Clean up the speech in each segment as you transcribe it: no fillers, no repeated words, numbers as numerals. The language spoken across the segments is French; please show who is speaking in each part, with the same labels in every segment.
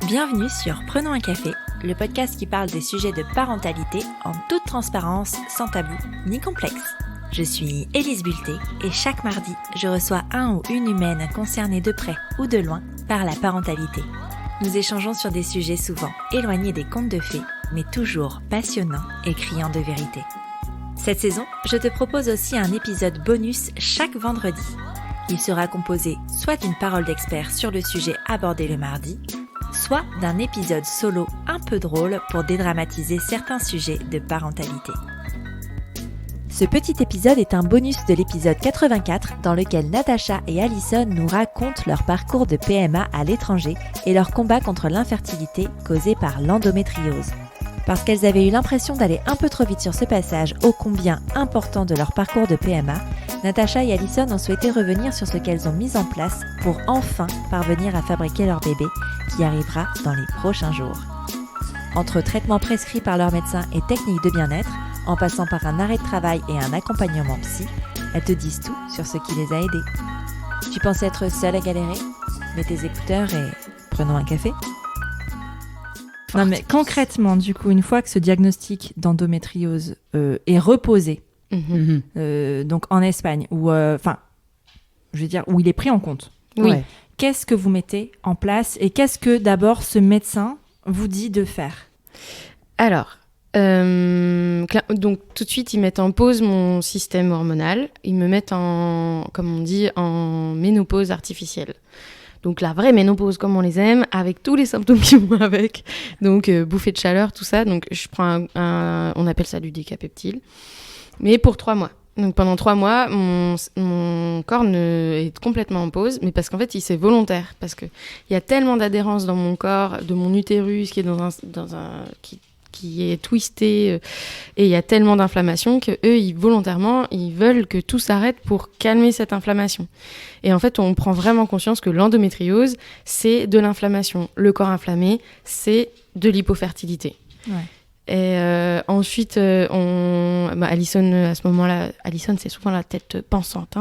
Speaker 1: Bienvenue sur Prenons un café, le podcast qui parle des sujets de parentalité en toute transparence, sans tabou ni complexe. Je suis Élise Bulté et chaque mardi, je reçois un ou une humaine concernée de près ou de loin par la parentalité. Nous échangeons sur des sujets souvent éloignés des contes de fées, mais toujours passionnants et criants de vérité. Cette saison, je te propose aussi un épisode bonus chaque vendredi. Il sera composé soit d'une parole d'expert sur le sujet abordé le mardi, soit d'un épisode solo un peu drôle pour dédramatiser certains sujets de parentalité. Ce petit épisode est un bonus de l'épisode 84 dans lequel Natacha et Alison nous racontent leur parcours de PMA à l'étranger et leur combat contre l'infertilité causée par l'endométriose. Parce qu'elles avaient eu l'impression d'aller un peu trop vite sur ce passage ô combien important de leur parcours de PMA, Natacha et Alison ont souhaité revenir sur ce qu'elles ont mis en place pour enfin parvenir à fabriquer leur bébé qui arrivera dans les prochains jours. Entre traitements prescrits par leur médecin et techniques de bien-être, en passant par un arrêt de travail et un accompagnement psy, elles te disent tout sur ce qui les a aidées. Tu pensais être seule à galérer ? Mets tes écouteurs et prenons un café.
Speaker 2: Non mais concrètement, du coup, une fois que ce diagnostic d'endométriose est reposé, donc en Espagne, où il est pris en compte,
Speaker 3: Oui.
Speaker 2: Qu'est-ce que vous mettez en place et qu'est-ce que d'abord ce médecin vous dit de faire ?
Speaker 3: Alors, donc tout de suite, ils mettent en pause mon système hormonal. Ils me mettent en ménopause artificielle. Donc la vraie ménopause comme on les aime, avec tous les symptômes qui vont avec. Donc bouffée de chaleur, tout ça. Donc je prends on appelle ça du décapeptyl. Mais pour 3 mois. Donc pendant 3 mois, mon corps est complètement en pause, mais parce qu'en fait, c'est volontaire. Parce qu'il y a tellement d'adhérence dans mon corps, de mon utérus qui est qui est twisté, et il y a tellement d'inflammation que eux, volontairement, ils veulent que tout s'arrête pour calmer cette inflammation. Et en fait, on prend vraiment conscience que l'endométriose, c'est de l'inflammation. Le corps inflammé, c'est de l'hypofertilité. Ouais. Et ensuite, Alison, à ce moment-là, Alison, c'est souvent la tête pensante.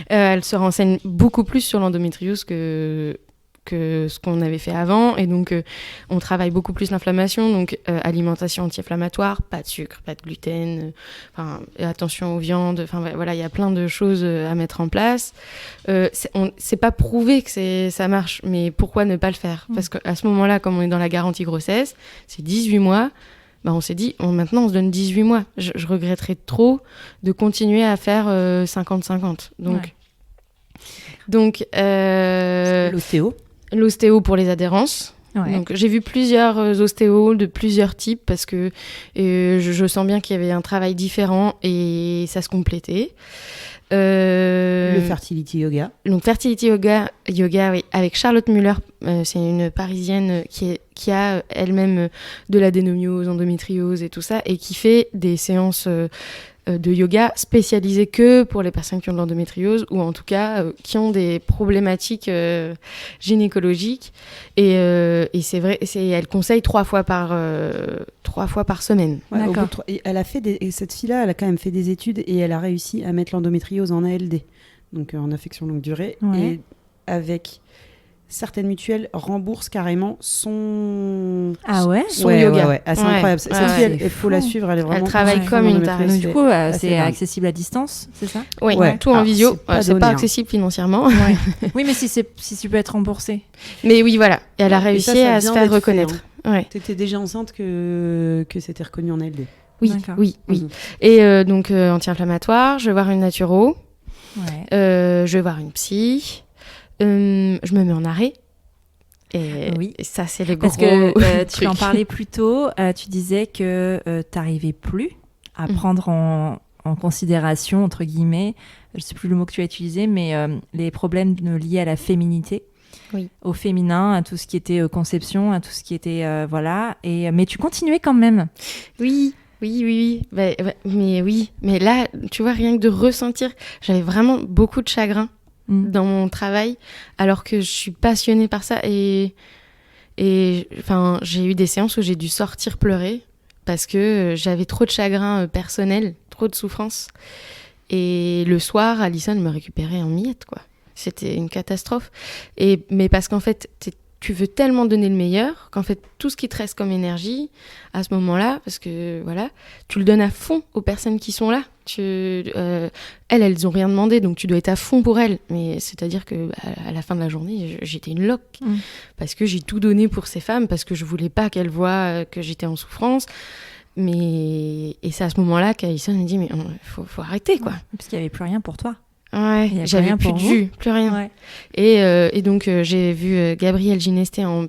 Speaker 3: Elle se renseigne beaucoup plus sur l'endométriose que ce qu'on avait fait avant. Et donc, on travaille beaucoup plus l'inflammation. Donc, alimentation anti-inflammatoire, pas de sucre, pas de gluten, attention aux viandes. Voilà, il y a plein de choses à mettre en place. C'est pas prouvé que ça marche, mais pourquoi ne pas le faire ? Parce qu'à ce moment-là, comme on est dans la garantie grossesse, c'est 18 mois. On s'est dit, maintenant, on se donne 18 mois. Je regretterais trop de continuer à faire 50-50. Donc, l'ostéo pour les adhérences. Ouais. Donc, j'ai vu plusieurs ostéos de plusieurs types parce que je sens bien qu'il y avait un travail différent et ça se complétait.
Speaker 4: Le fertility yoga.
Speaker 3: Donc, fertility yoga, oui, avec Charlotte Muller. C'est une Parisienne qui a elle-même de l'adénomiose, endométriose et tout ça, et qui fait des séances de yoga spécialisées que pour les personnes qui ont de l'endométriose ou en tout cas qui ont des problématiques gynécologiques. Et c'est vrai, elle conseille 3 fois par semaine.
Speaker 4: Ouais, elle a fait cette fille-là, elle a quand même fait des études et elle a réussi à mettre l'endométriose en ALD, donc en affection longue durée, et avec certaines mutuelles remboursent carrément son yoga. Ouais. C'est incroyable. Cette fille, il faut la suivre. Elle
Speaker 3: travaille comme une tarée.
Speaker 2: Du coup, c'est accessible à distance, c'est ça ?
Speaker 3: Oui, tout en visio. C'est pas accessible financièrement.
Speaker 2: Ouais. Oui, mais si tu peux être remboursé.
Speaker 3: Mais oui, voilà. Et elle a réussi à se faire reconnaître.
Speaker 4: Tu étais déjà enceinte que c'était reconnu en ALD.
Speaker 3: Oui, oui. Et donc, anti-inflammatoire, je vais voir une naturo. Je vais voir une psy. Je me mets en arrêt. Et ça, c'est les gros
Speaker 2: trucs. Parce que tu en parlais plus tôt, tu disais que tu n'arrivais plus à prendre en considération, entre guillemets, je ne sais plus le mot que tu as utilisé, mais les problèmes liés à la féminité, au féminin, à tout ce qui était conception, à tout ce qui était... mais tu continuais quand même.
Speaker 3: Oui. Mais là, tu vois, rien que de ressentir, j'avais vraiment beaucoup de chagrin dans mon travail, alors que je suis passionnée par ça. Et j'ai eu des séances où j'ai dû sortir pleurer parce que j'avais trop de chagrin personnel, trop de souffrance. Et le soir, Alison me récupérait en miettes, quoi. C'était une catastrophe. Mais parce qu'en fait, tu veux tellement donner le meilleur qu'en fait, tout ce qui te reste comme énergie, à ce moment-là, parce que voilà, tu le donnes à fond aux personnes qui sont là. Elles ont rien demandé, donc tu dois être à fond pour elles. Mais c'est-à-dire que à la fin de la journée, j'étais une loque. Parce que j'ai tout donné pour ces femmes, parce que je voulais pas qu'elles voient que j'étais en souffrance. Et c'est à ce moment-là qu'Alison me dit, mais faut arrêter, quoi.
Speaker 2: Parce qu'il n'y avait plus rien pour toi.
Speaker 3: Ouais, j'avais plus de jus, plus rien.
Speaker 2: Ouais.
Speaker 3: Et donc, j'ai vu Gabrielle Ginesté en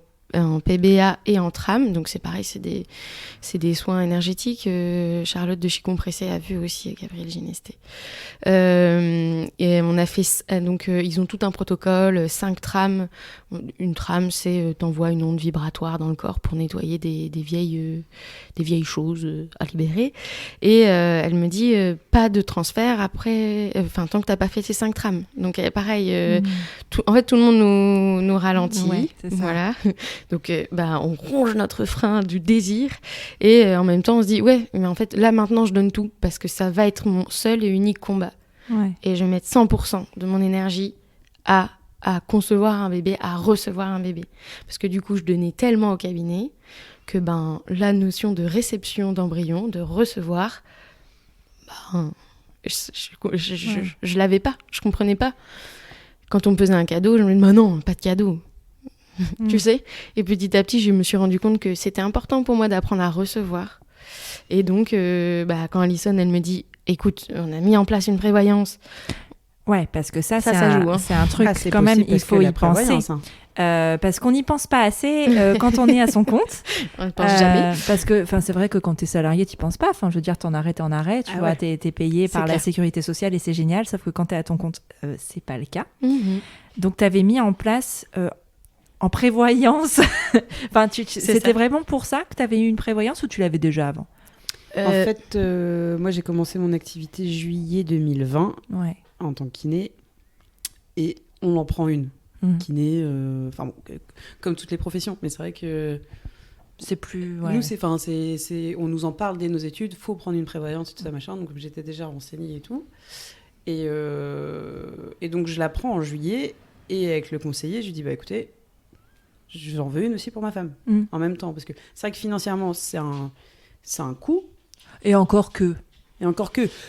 Speaker 3: PBA et en tram, donc c'est pareil, c'est des soins énergétiques. Charlotte de Chicompressé a vu aussi Gabrielle Ginesté. Et on a fait, donc ils ont tout un protocole, 5 trams. Une trame, c'est t'envoies une onde vibratoire dans le corps pour nettoyer des vieilles choses à libérer. Et elle me dit, pas de transfert après, tant que t'as pas fait ces 5 trams. Donc pareil, en fait tout le monde nous ralentit.
Speaker 2: Ouais, c'est ça.
Speaker 3: Voilà. Donc on ronge notre frein du désir et en même temps on se dit ouais, mais en fait là maintenant je donne tout parce que ça va être mon seul et unique combat.
Speaker 2: Ouais. Et
Speaker 3: je vais mettre 100% de mon énergie à concevoir un bébé, à recevoir un bébé. Parce que du coup, je donnais tellement au cabinet que la notion de réception d'embryon, de recevoir, je l'avais pas, je comprenais pas. Quand on me faisait un cadeau, je me disais, non, pas de cadeau. Tu sais. Et petit à petit, je me suis rendu compte que c'était important pour moi d'apprendre à recevoir. Et donc, quand Alison, elle me dit, écoute, on a mis en place une prévoyance.
Speaker 2: Ouais, parce que ça
Speaker 3: joue, hein.
Speaker 2: C'est un truc quand même, il faut y penser. Parce qu'on n'y pense pas assez quand on est à son compte.
Speaker 3: On ne pense jamais.
Speaker 2: Parce que c'est vrai que quand tu es salarié, tu n'y penses pas. Je veux dire, t'en arrêt, tu vois, t'es payé par la sécurité sociale et c'est génial. Sauf que quand tu es à ton compte, c'est pas le cas. Donc, tu avais mis en place en prévoyance. C'était vraiment pour ça que tu avais eu une prévoyance ou tu l'avais déjà avant?
Speaker 4: En fait, moi, j'ai commencé mon activité juillet 2020.
Speaker 2: Ouais.
Speaker 4: En tant que kiné, et on en prend une. Kiné, comme toutes les professions, mais c'est vrai que
Speaker 2: c'est plus...
Speaker 4: Nous, on nous en parle dès nos études, faut prendre une prévoyance et tout ça, machin, donc j'étais déjà renseignée et tout. Et donc, je la prends en juillet, et avec le conseiller, je lui dis, écoutez, j'en veux une aussi pour ma femme, en même temps, parce que c'est vrai que financièrement, c'est un coût.
Speaker 2: Et encore que...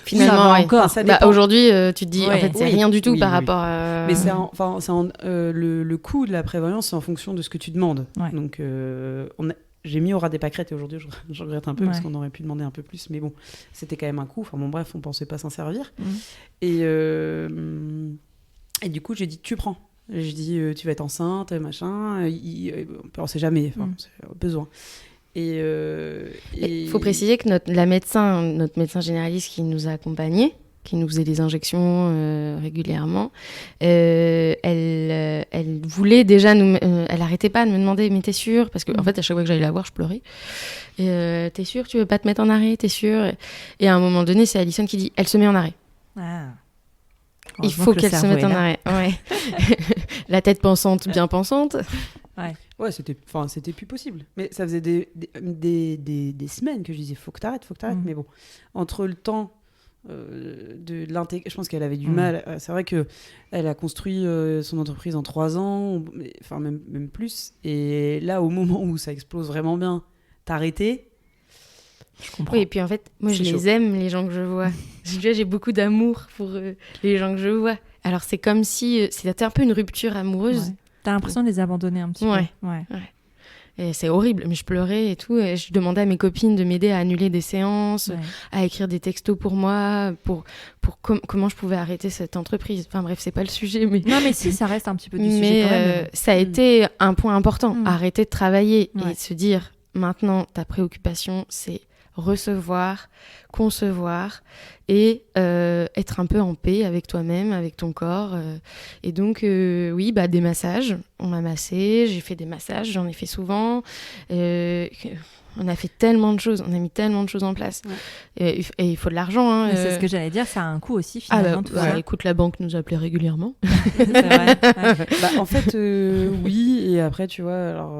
Speaker 3: Finalement,
Speaker 4: encore. Ça dépend.
Speaker 3: Aujourd'hui, tu te dis, en fait, c'est rien du tout par rapport à...
Speaker 4: Mais le coût de la prévoyance, c'est en fonction de ce que tu demandes.
Speaker 2: Ouais.
Speaker 4: Donc, j'ai mis au ras des pâquerettes et aujourd'hui, je regrette un peu parce qu'on aurait pu demander un peu plus. Mais bon, c'était quand même un coût. Enfin bon, bref, on pensait pas s'en servir. Et du coup, j'ai dit, tu prends. J'ai dit, tu vas être enceinte, machin. On sait jamais, c'est au besoin.
Speaker 3: Il faut préciser que notre médecin généraliste qui nous a accompagnés, qui nous faisait des injections régulièrement, elle voulait déjà elle arrêtait pas de me demander, mais t'es sûre? Parce que en fait, à chaque fois que j'allais la voir, je pleurais. Et t'es sûre? Tu veux pas te mettre en arrêt? T'es sûre? Et à un moment donné, c'est Alison qui dit, elle se met en arrêt.
Speaker 2: Ah.
Speaker 3: Il faut qu'elle se mette en arrêt. Ouais. La tête pensante, bien pensante.
Speaker 4: Ouais, c'était plus possible. Mais ça faisait des semaines que je disais, faut que t'arrêtes. Mais bon, entre le temps de l'intégrer, je pense qu'elle avait du mal. C'est vrai qu'elle a construit son entreprise en 3 ans, enfin même plus. Et là, au moment où ça explose vraiment bien, t'arrêter. Je comprends.
Speaker 3: Oui, et puis en fait, moi, je les aime, les gens que je vois. J'ai beaucoup d'amour pour les gens que je vois. Alors, c'est comme si c'était un peu une rupture amoureuse.
Speaker 2: Ouais. T'as l'impression de les abandonner un petit peu. Ouais.
Speaker 3: Et c'est horrible, mais je pleurais et tout. Et je demandais à mes copines de m'aider à annuler des séances, à écrire des textos pour moi, pour comment je pouvais arrêter cette entreprise. Enfin bref, c'est pas le sujet. Mais...
Speaker 2: Non, mais si, ça reste un petit peu du sujet quand même.
Speaker 3: Ça a été un point important. Arrêter de travailler et se dire, maintenant, ta préoccupation, c'est recevoir, concevoir et être un peu en paix avec toi-même, avec ton corps. Et donc, des massages. On m'a massé, j'ai fait des massages, j'en ai fait souvent. On a fait tellement de choses, on a mis tellement de choses en place. Et il faut de l'argent. Hein,
Speaker 2: c'est ce que j'allais dire, ça a un coût aussi finalement.
Speaker 3: Écoute, la banque nous appelait régulièrement.
Speaker 2: C'est vrai.
Speaker 4: En fait, oui, et après, tu vois, alors...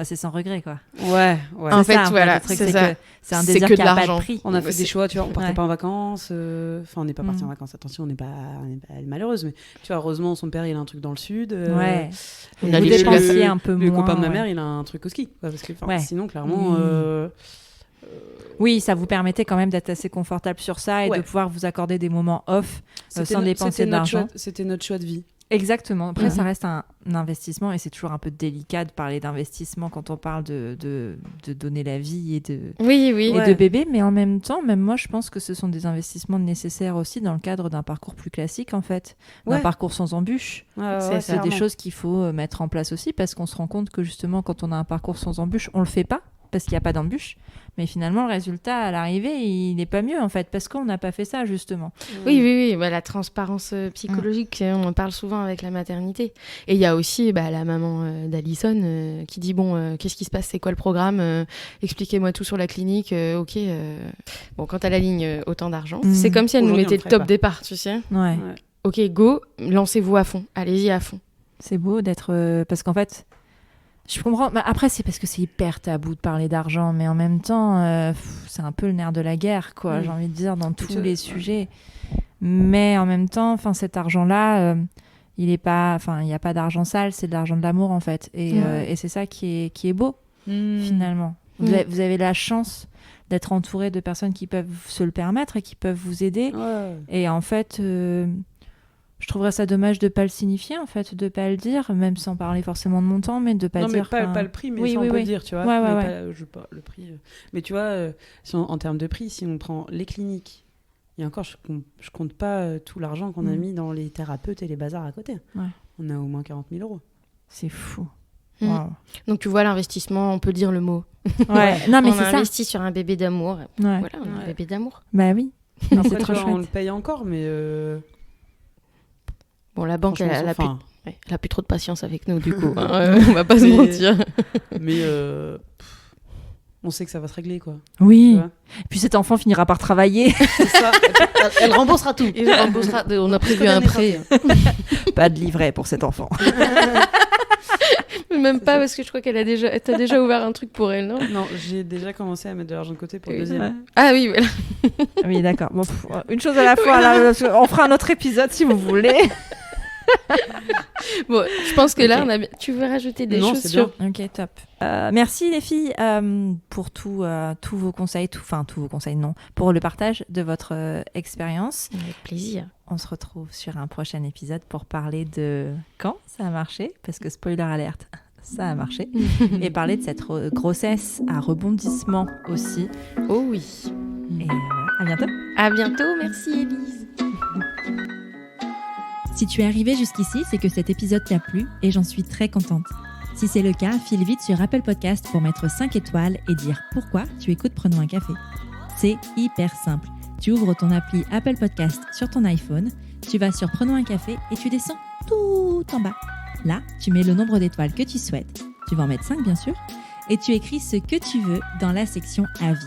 Speaker 2: c'est sans regret, quoi.
Speaker 4: Ouais.
Speaker 3: En fait, voilà,
Speaker 2: c'est
Speaker 3: c'est ça.
Speaker 2: C'est un
Speaker 3: C'est
Speaker 2: désir
Speaker 3: que
Speaker 2: qui
Speaker 3: de
Speaker 2: a pas de
Speaker 3: l'argent.
Speaker 2: prix.
Speaker 4: On a fait des choix, tu vois, on partait
Speaker 2: Ouais.
Speaker 4: pas en vacances. Enfin, on n'est pas parti en vacances, attention, on n'est pas malheureuse, mais tu vois, heureusement, son père, il a un truc dans le sud.
Speaker 2: Ouais.
Speaker 3: On
Speaker 2: Vous
Speaker 3: allait chez
Speaker 2: dépensiez un peu
Speaker 4: le
Speaker 2: moins.
Speaker 4: copain de ma
Speaker 2: ouais.
Speaker 4: mère, il a un truc au ski. Quoi, parce que
Speaker 2: Ouais.
Speaker 4: sinon, clairement.
Speaker 2: Oui. Oui, ça vous permettait quand même d'être assez confortable sur ça et
Speaker 4: Ouais.
Speaker 2: de pouvoir vous accorder des moments off
Speaker 4: C'était
Speaker 2: sans
Speaker 4: no-
Speaker 2: dépenser
Speaker 4: c'était
Speaker 2: de
Speaker 4: notre
Speaker 2: l'argent.
Speaker 4: choix- C'était notre choix de vie.
Speaker 2: Exactement. Après,
Speaker 3: Mhm.
Speaker 2: ça reste un investissement et c'est toujours un peu délicat de parler d'investissement quand on parle de donner la vie et de,
Speaker 3: Oui, oui.
Speaker 2: et
Speaker 4: Ouais.
Speaker 2: de bébé. Mais en même temps, même moi, je pense que ce sont des investissements nécessaires aussi dans le cadre d'un parcours plus classique, en fait. D'un
Speaker 4: Ouais.
Speaker 2: parcours sans embûches.
Speaker 3: C'est
Speaker 2: C'est des
Speaker 4: clairement.
Speaker 2: choses qu'il faut mettre en place aussi parce qu'on se rend compte que justement, quand on a un parcours sans embûches, on le fait pas parce qu'il n'y a pas d'embûches. Mais finalement, le résultat à l'arrivée, il n'est pas mieux, en fait, parce qu'on n'a pas fait ça, justement.
Speaker 3: Oui. Bah, la transparence psychologique, on en parle souvent avec la maternité. Et il y a aussi la maman d'Alison qui dit qu'est-ce qui se passe, c'est quoi le programme, expliquez-moi tout sur la clinique, ok. Bon, quand elle aligne autant d'argent, c'est comme si elle nous
Speaker 4: Aujourd'hui,
Speaker 3: mettait
Speaker 4: on
Speaker 3: le
Speaker 4: le
Speaker 3: top
Speaker 4: ferait pas.
Speaker 3: départ, tu sais.
Speaker 2: Ouais.
Speaker 3: Ok, go, lancez-vous à fond, allez-y à fond.
Speaker 2: C'est beau d'être... parce qu'en fait, je comprends... Bah, après, c'est parce que c'est hyper tabou de parler d'argent, mais en même temps, c'est un peu le nerf de la guerre, quoi, j'ai envie de dire, dans tous les sujets. Mais en même temps, cet argent-là, il n'y a pas d'argent sale, c'est de l'argent de l'amour, en fait. Et c'est ça qui est beau, finalement. Vous avez la chance d'être entouré de personnes qui peuvent se le permettre et qui peuvent vous aider.
Speaker 4: Ouais.
Speaker 2: Et en fait... je trouverais ça dommage de pas le signifier, en fait, de pas le dire, même sans parler forcément de montant, mais de pas
Speaker 4: Non,
Speaker 2: dire...
Speaker 4: mais pas le prix, mais
Speaker 2: Oui,
Speaker 4: ça,
Speaker 2: oui,
Speaker 4: on peut
Speaker 2: oui.
Speaker 4: le dire, tu vois.
Speaker 2: Ouais, ouais,
Speaker 4: Mais
Speaker 2: ouais.
Speaker 4: je sais pas, le prix. Mais tu vois, en termes de prix, si on prend les cliniques, et encore, je compte pas tout l'argent qu'on a mis dans les thérapeutes et les bazars à côté.
Speaker 2: Ouais.
Speaker 4: On a au moins 40 000 €.
Speaker 2: C'est fou.
Speaker 3: Mm.
Speaker 2: Waouh.
Speaker 3: Donc tu vois, l'investissement, on peut dire le mot.
Speaker 2: Ouais, non, mais
Speaker 3: on
Speaker 2: c'est
Speaker 3: a
Speaker 2: ça.
Speaker 3: investi sur un bébé d'amour.
Speaker 2: Ouais.
Speaker 3: Voilà, on a un
Speaker 4: Ouais.
Speaker 3: bébé d'amour.
Speaker 2: Bah oui. Mais
Speaker 4: Après,
Speaker 2: c'est
Speaker 4: tu
Speaker 2: trop
Speaker 4: vois, on le
Speaker 2: chouette.
Speaker 4: paye encore, mais
Speaker 3: Bon, la banque,
Speaker 4: franchement,
Speaker 3: elle a plus...
Speaker 4: enfin,
Speaker 3: Ouais, elle a plus trop de patience avec nous, du coup. On va pas se
Speaker 4: Mais-
Speaker 3: mentir.
Speaker 4: mais on sait que ça va se régler, quoi. Tu
Speaker 2: Oui.
Speaker 4: vois.
Speaker 2: Et puis cet enfant finira par travailler.
Speaker 4: C'est ça. Elle remboursera tout.
Speaker 3: Et on remboursera- on a prévu un prêt.
Speaker 2: Pas de livret pour cet enfant.
Speaker 3: Même pas, parce que je crois qu'elle a déjà... T'as déjà ouvert un truc pour elle, non?
Speaker 4: Non, j'ai déjà commencé à mettre de l'argent de côté pour le
Speaker 3: Oui.
Speaker 4: deuxième.
Speaker 2: Ouais.
Speaker 3: Ah oui, voilà.
Speaker 2: Oui, d'accord. Bon, une chose à la fois. Là, on fera un autre épisode si vous voulez.
Speaker 3: Bon, je pense que là,
Speaker 2: Ok.
Speaker 3: on a... Tu veux rajouter des
Speaker 4: Non,
Speaker 3: choses
Speaker 4: c'est
Speaker 3: sur...
Speaker 2: Ok, top. Merci les filles pour tous vos conseils, tous vos conseils, non, pour le partage de votre expérience.
Speaker 3: Avec plaisir.
Speaker 2: On se retrouve sur un prochain épisode pour parler de quand ça a marché, parce que spoiler alerte, ça a marché, et parler de cette grossesse à rebondissement aussi.
Speaker 3: Oh oui.
Speaker 2: Et voilà, à bientôt.
Speaker 3: À bientôt, merci Élise.
Speaker 1: Si tu es arrivé jusqu'ici, c'est que cet épisode t'a plu et j'en suis très contente. Si c'est le cas, file vite sur Apple Podcast pour mettre 5 étoiles et dire pourquoi tu écoutes Prenons un café. C'est hyper simple. Tu ouvres ton appli Apple Podcast sur ton iPhone, tu vas sur Prenons un café et tu descends tout en bas. Là, tu mets le nombre d'étoiles que tu souhaites, tu vas en mettre 5 bien sûr, et tu écris ce que tu veux dans la section Avis.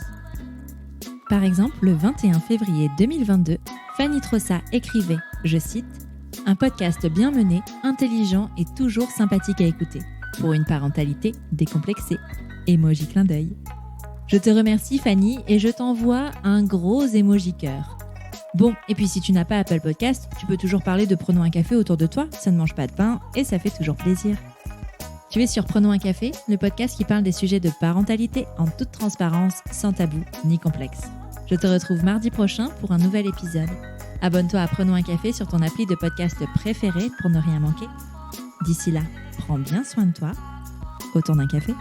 Speaker 1: Par exemple, le 21 février 2022, Fanny Trossa écrivait, je cite, « Un podcast bien mené, intelligent et toujours sympathique à écouter, pour une parentalité décomplexée. » Emoji clin d'œil. Je te remercie Fanny et je t'envoie un gros emoji cœur. Bon, et puis si tu n'as pas Apple Podcast, tu peux toujours parler de Prenons un café autour de toi, ça ne mange pas de pain et ça fait toujours plaisir. Tu es sur Prenons un café, le podcast qui parle des sujets de parentalité en toute transparence, sans tabou ni complexe. Je te retrouve mardi prochain pour un nouvel épisode. Abonne-toi à Prenons un café sur ton appli de podcast préféré pour ne rien manquer. D'ici là, prends bien soin de toi. Autour d'un café.